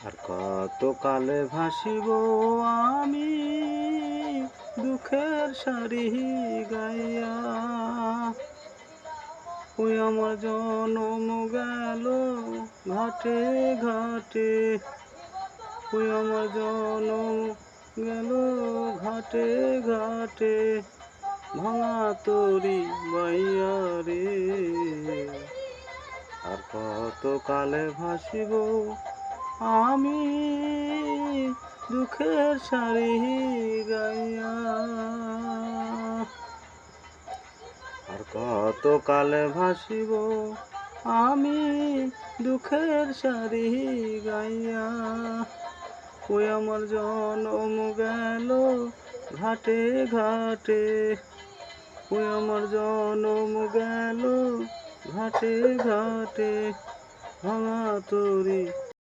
আর কত কালে ভাসিব আমি দুঃখের সারি গাইয়া। ওই আমার জনম গেল ঘাটে ঘাটে, ওই আমার জনম গেল ঘাটে ঘাটে, ভাঙা তরি বাইয়া রে। আর কত কালে ভাসিব আমি দুঃখের সারি গাইয়া। আর কত কালে ভাসিব আমি দুঃখের সারি গাইয়া। ওই আমার জনম গেল ঘাটে ঘাটে, ওই আমার জনম গেল ঘাটে ঘাটে, ভাঙা তরি